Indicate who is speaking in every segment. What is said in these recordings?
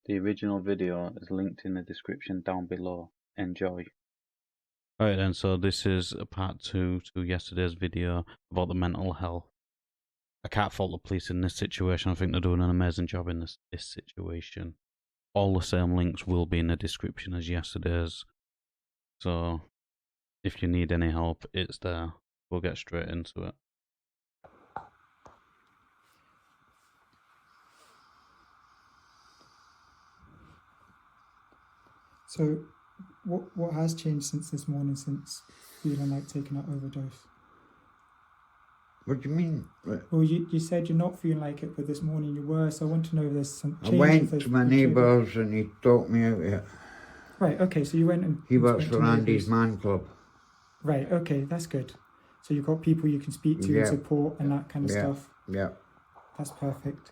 Speaker 1: The original video is linked in the description down below. Enjoy.
Speaker 2: Alright then, so this is a part 2 to yesterday's video about the mental health. I can't fault the police in this situation. I think they're doing an amazing job in this situation. All the same links will be in the description as yesterday's. So if you need any help, it's there. We'll get straight into it.
Speaker 3: So, what has changed since this morning, since feeling like taking that overdose?
Speaker 4: What do you mean?
Speaker 3: Well, you said you're not feeling like it, but this morning you were, so I want to know if there's some change.
Speaker 4: I went to my neighbour's and he talked me out of it.
Speaker 3: Right, okay, so you went and...
Speaker 4: He works for Andy's Man Club.
Speaker 3: Right, okay, that's good. So you've got people you can speak to and support and that kind of stuff.
Speaker 4: Yeah.
Speaker 3: That's perfect.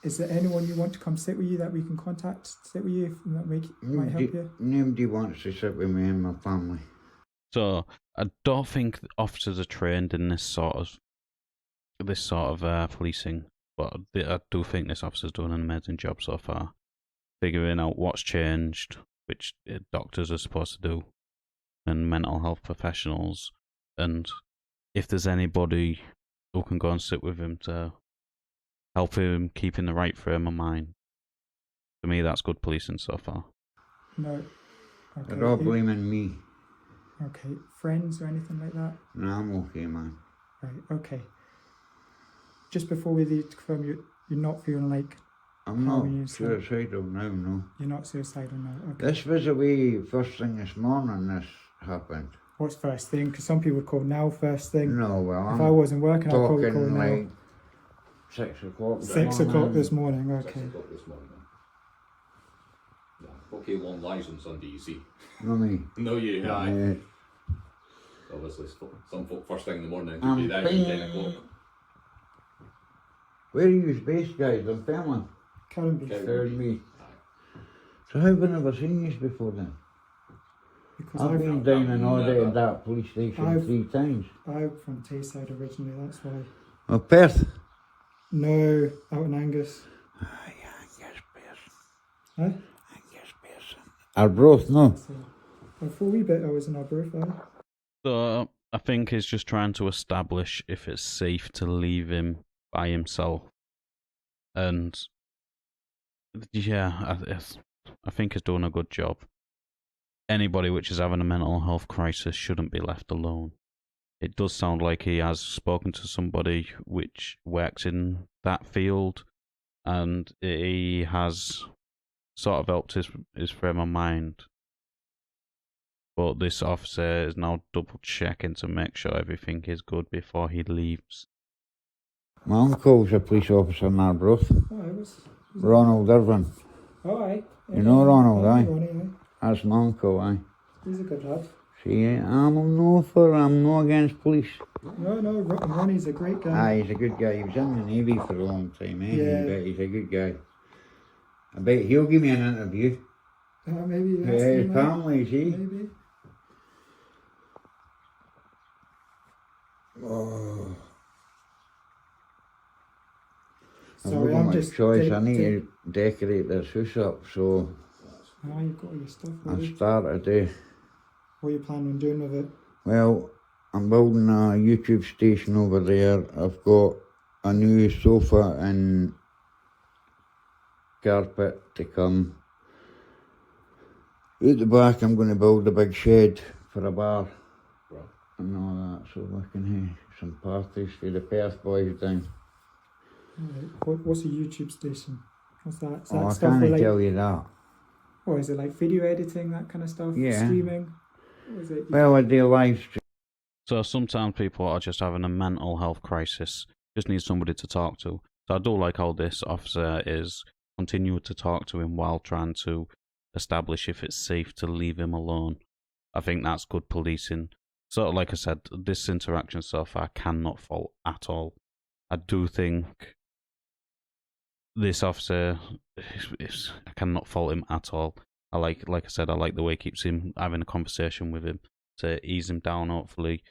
Speaker 3: Is there anyone you want to come sit with you that we can contact, sit with you, if that might help you?
Speaker 4: Nobody wants to sit with me and my family.
Speaker 2: So I don't think officers are trained in this sort of policing, but I do think this officer's doing an amazing job so far, figuring out what's changed, which doctors are supposed to do, and mental health professionals, and if there's anybody who can go and sit with him to help him keep in the right frame of mind. For me, that's good policing so far.
Speaker 3: No. Okay.
Speaker 4: They're all blaming me.
Speaker 3: Okay. Friends or anything like that?
Speaker 4: No, I'm okay, man.
Speaker 3: Right, okay. Just before we leave to confirm, you're not feeling like...
Speaker 4: I'm not suicidal now, no.
Speaker 3: You're not suicidal now, okay.
Speaker 4: This was away first thing this morning, this happened.
Speaker 3: What's first thing? Because some people would call now first thing.
Speaker 4: No, well,
Speaker 3: if I wasn't working, I'd probably call
Speaker 4: like
Speaker 3: now.
Speaker 4: 6 o'clock.
Speaker 3: 6 o'clock this morning, okay.
Speaker 5: 6 o'clock this morning. Yeah. Okay, long lies on Sunday, you see.
Speaker 4: No, me.
Speaker 5: No, you, aye. Obviously, some folk first thing in the morning could be there at 10 o'clock.
Speaker 4: Where are you based, guys? I'm Fairland.
Speaker 3: Carnby.
Speaker 4: So how have I never seen you before then?
Speaker 3: Because
Speaker 4: I've been down and audited that police station 3 times.
Speaker 3: I'm from Tayside originally, that's why.
Speaker 4: Oh, Perth?
Speaker 3: No, out in Angus.
Speaker 4: Angus person.
Speaker 3: Huh?
Speaker 4: Angus person. Arbroath, no.
Speaker 3: For a wee bit I was in Arbroath,
Speaker 2: So I think he's just trying to establish if it's safe to leave him by himself. And yeah, I think he's doing a good job. Anybody which is having a mental health crisis shouldn't be left alone. It does sound like he has spoken to somebody which works in that field, and he has sort of helped his frame of mind. But this officer is now double checking to make sure everything is good before he leaves.
Speaker 4: My uncle's a police officer in Arbroath.
Speaker 3: Oh,
Speaker 4: Ronald Irvin.
Speaker 3: Oh, aye.
Speaker 4: You know Ronald, aye?
Speaker 3: Ronnie,
Speaker 4: That's my uncle, aye.
Speaker 3: He's a good lad.
Speaker 4: See, I'm no against police.
Speaker 3: No, Ronnie's a great guy.
Speaker 4: Aye, he's a good guy. He was in the Navy for a long time, eh?
Speaker 3: Yeah.
Speaker 4: But he's a good guy. I bet he'll give me an interview.
Speaker 3: Maybe.
Speaker 4: His family, see?
Speaker 3: Maybe.
Speaker 4: Oh.
Speaker 3: Sorry,
Speaker 4: I've
Speaker 3: I'm
Speaker 4: got
Speaker 3: just...
Speaker 4: much choice. I need to decorate this house up, so...
Speaker 3: Ah, you've got all your stuff
Speaker 4: I
Speaker 3: ready.
Speaker 4: started to...
Speaker 3: What are you planning on doing with it?
Speaker 4: Well, I'm building a YouTube station over there. I've got a new sofa and carpet to come. Out the back I'm going to build a big shed for a bar and all that, so we can have some parties for the Perth boys down.
Speaker 3: Right. What's a YouTube station? What's that? Is that
Speaker 4: I
Speaker 3: stuff
Speaker 4: can't
Speaker 3: like,
Speaker 4: tell you that.
Speaker 3: or is it like video editing, that kind of stuff?
Speaker 4: Yeah.
Speaker 3: Streaming? Or is it...
Speaker 4: Well, I do live stream.
Speaker 2: So sometimes people are just having a mental health crisis, just need somebody to talk to. So I do like how this officer is continuing to talk to him while trying to establish if it's safe to leave him alone. I think that's good policing. So like I said, this interaction so far cannot fault at all. I do think this officer, I cannot fault him at all. Like I said, I like the way he keeps him having a conversation with him to ease him down, hopefully.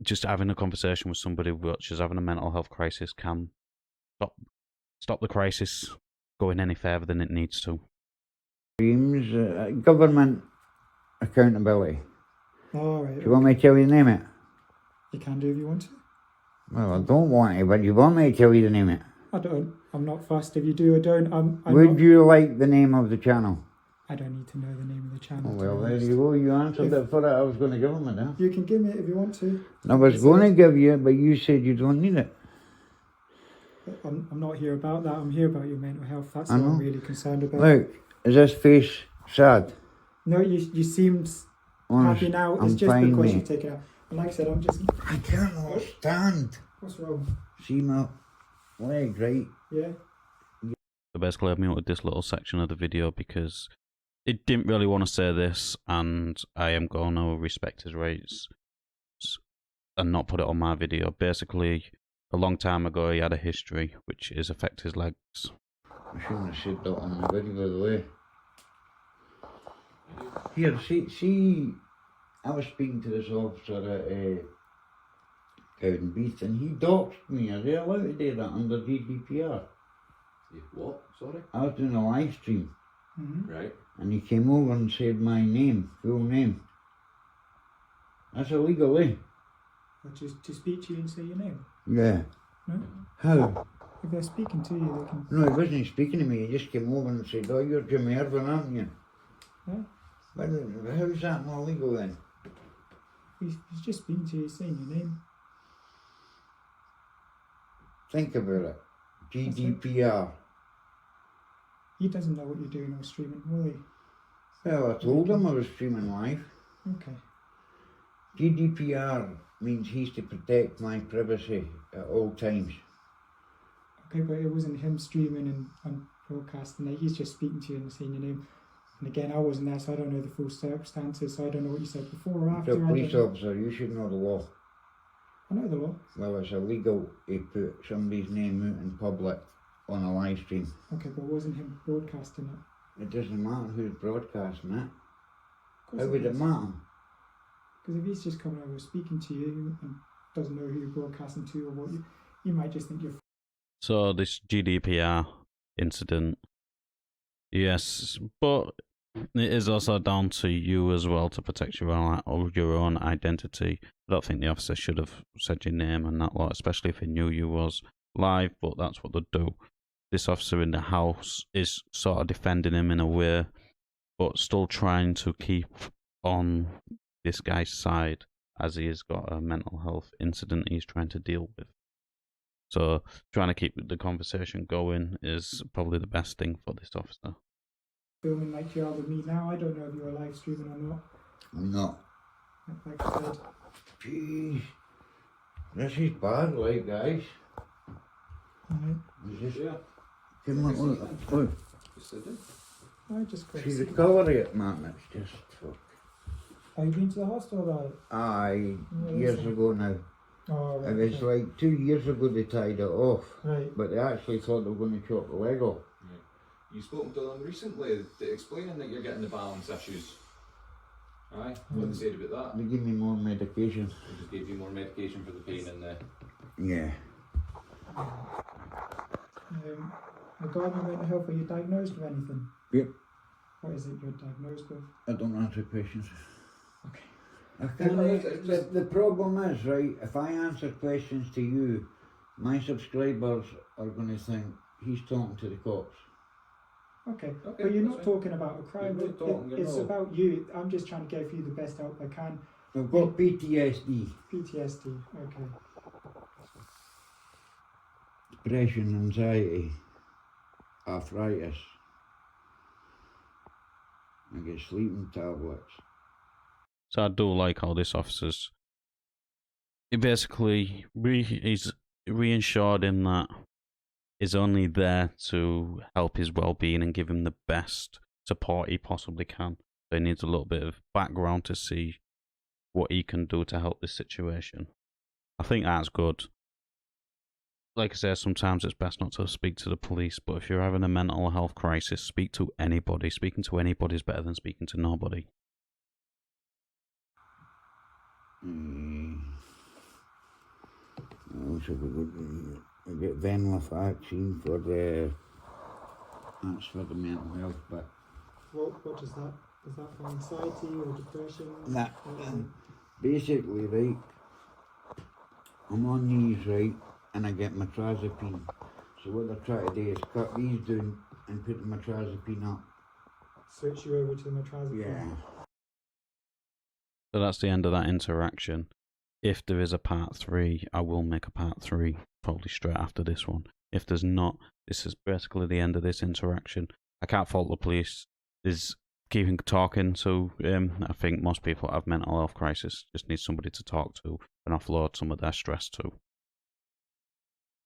Speaker 2: Just having a conversation with somebody which is having a mental health crisis can stop the crisis going any further than it needs to.
Speaker 4: Dreams, government accountability.
Speaker 3: All right.
Speaker 4: Do you want me to tell you the name of it?
Speaker 3: You can do if you want to.
Speaker 4: Well, I don't want to, but you want me to tell you the name of it?
Speaker 3: I don't. I'm not fussed if you do or don't. I'm
Speaker 4: Would
Speaker 3: not,
Speaker 4: you like the name of the channel?
Speaker 3: I don't need to know the name of the channel.
Speaker 4: Oh,
Speaker 3: to be
Speaker 4: well, there
Speaker 3: honest.
Speaker 4: you go. You answered it for it. I was going to give him it now.
Speaker 3: You can give me it if you want to.
Speaker 4: I was going to give you it, but you said you don't need it.
Speaker 3: I'm not here about that. I'm here about your mental health. That's
Speaker 4: I
Speaker 3: what I'm
Speaker 4: know.
Speaker 3: really concerned about.
Speaker 4: Look, is this face sad?
Speaker 3: No, you seemed
Speaker 4: Honest,
Speaker 3: happy now. It's
Speaker 4: I'm
Speaker 3: just
Speaker 4: fine,
Speaker 3: because
Speaker 4: mate.
Speaker 3: you've taken out. And like I said, I'm just.
Speaker 4: I can't stand.
Speaker 3: What's wrong?
Speaker 4: See my leg, right?
Speaker 3: Yeah.
Speaker 2: So basically, I've muted this little section of the video because it didn't really want to say this, and I am going to respect his rights and not put it on my video. Basically, a long time ago, he had a history which is affect his legs.
Speaker 4: I shouldn't have said that on the video, by the way. Here, see, I was speaking to this officer at Cowdenbeath, and he doxed me. Are they allowed to do that under GDPR?
Speaker 5: What? Sorry?
Speaker 4: I was doing a live stream,
Speaker 5: Right.
Speaker 4: and he came over and said my name, full name. That's illegal, eh?
Speaker 3: Or just to speak to you and say your name.
Speaker 4: Yeah.
Speaker 3: No?
Speaker 4: How?
Speaker 3: If they're speaking to you, they can.
Speaker 4: No, he wasn't speaking to me. He just came over and said, "Oh, you're Jimmy Irvin, aren't you?"
Speaker 3: Yeah.
Speaker 4: But how's that not legal then?
Speaker 3: He's just speaking to you, saying your name.
Speaker 4: Think about it. GDPR.
Speaker 3: He doesn't know what you're doing or streaming, will he?
Speaker 4: Well, I told him I was streaming live.
Speaker 3: Okay.
Speaker 4: GDPR means he's to protect my privacy at all times.
Speaker 3: Okay, but it wasn't him streaming and broadcasting it. He's just speaking to you and saying your name. And again, I wasn't there, so I don't know the full circumstances, so I don't know what you said before or after.
Speaker 4: You're a
Speaker 3: I
Speaker 4: police
Speaker 3: don't know.
Speaker 4: officer, you should know the law.
Speaker 3: I know the law.
Speaker 4: Well, it's illegal to put somebody's name out in public on a live stream.
Speaker 3: Okay, but it wasn't him broadcasting it.
Speaker 4: It doesn't matter who's broadcasting it.
Speaker 3: Of course
Speaker 4: How would it
Speaker 3: does.
Speaker 4: matter?
Speaker 3: Because if he's just coming over speaking to you and doesn't know who you're broadcasting to or what you might just think you're.
Speaker 2: So this GDPR incident, yes, but it is also down to you as well to protect your own identity. I don't think the officer should have said your name and that lot, especially if he knew you was live, but that's what they do. This officer in the house is sort of defending him in a way, but still trying to keep on this guy's side as he has got a mental health incident he's trying to deal with. So trying to keep the conversation going is probably the best thing for this officer.
Speaker 3: Filming like you are with me now. I don't know if you're live streaming or not.
Speaker 4: I'm not.
Speaker 3: Like I said.
Speaker 4: Jeez. This is bad, like, guys.
Speaker 3: Alright.
Speaker 4: Is this...
Speaker 5: Yeah.
Speaker 4: Come on, look.
Speaker 5: Just sit down.
Speaker 3: I just got
Speaker 4: See the cover of it, man, it's just... Fuck.
Speaker 3: Have you been to the hospital about it?
Speaker 4: Aye,
Speaker 3: What
Speaker 4: years
Speaker 3: is it?
Speaker 4: ago now.
Speaker 3: Oh, right.
Speaker 4: It was
Speaker 3: okay.
Speaker 4: like 2 years ago they tied it off,
Speaker 3: Right.
Speaker 4: but they actually thought they were going to chop the leg off.
Speaker 5: You spoken to them recently, explaining that you're getting the balance issues. Aye, what they said about that?
Speaker 4: They give me more medication.
Speaker 5: They just gave you more medication for the pain and the...
Speaker 4: Yeah.
Speaker 3: Regarding your mental health, are you diagnosed with anything?
Speaker 4: Yep.
Speaker 3: What is it you're diagnosed with?
Speaker 4: I don't answer questions.
Speaker 3: Okay.
Speaker 4: I can't, the problem is, right, if I answer questions to you, my subscribers are going to think he's talking to the cops.
Speaker 3: Okay,
Speaker 5: Okay,
Speaker 3: but you're
Speaker 5: that's
Speaker 3: not
Speaker 5: fine.
Speaker 3: talking about a crime.
Speaker 5: You're not talking, you're
Speaker 3: It's
Speaker 5: not.
Speaker 3: about you. I'm just trying to give you the best help I can.
Speaker 4: I've got PTSD,
Speaker 3: PTSD. Okay.
Speaker 4: depression, anxiety, arthritis. I get sleeping tablets.
Speaker 2: So I do like how this officer's. He basically he's reassured him that he's only there to help his well-being and give him the best support he possibly can. So he needs a little bit of background to see what he can do to help this situation. I think that's good. Like I said, sometimes it's best not to speak to the police, but if you're having a mental health crisis, speak to anybody. Speaking to anybody is better than speaking to nobody.
Speaker 4: I wish I could get venlafaxine for the That's for the mental health, but
Speaker 3: What does that? Is that for anxiety or depression?
Speaker 4: that
Speaker 3: What is it?
Speaker 4: basically, right, I'm on these, right, and I get metrazapine. So what they're trying to do is cut these down and put the metrazapine up.
Speaker 3: Switch you over to the metrazapine.
Speaker 4: Yeah.
Speaker 2: So that's the end of that interaction. If there is a part 3, I will make a part 3 probably straight after this one. If there's not, this is basically the end of this interaction. I can't fault the police. There's keeping talking, so I think most people have mental health crisis. Just need somebody to talk to and offload some of their stress to.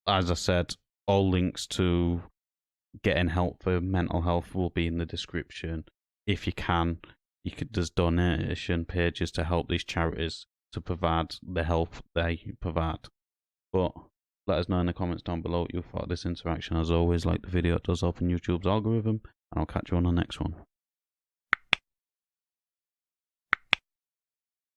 Speaker 2: As I said, all links to getting help for mental health will be in the description. If you can, there's donation pages to help these charities to provide the help they provide. But let us know in the comments down below what you thought of this interaction. As always, like the video, it does help in YouTube's algorithm, and I'll catch you on the next one.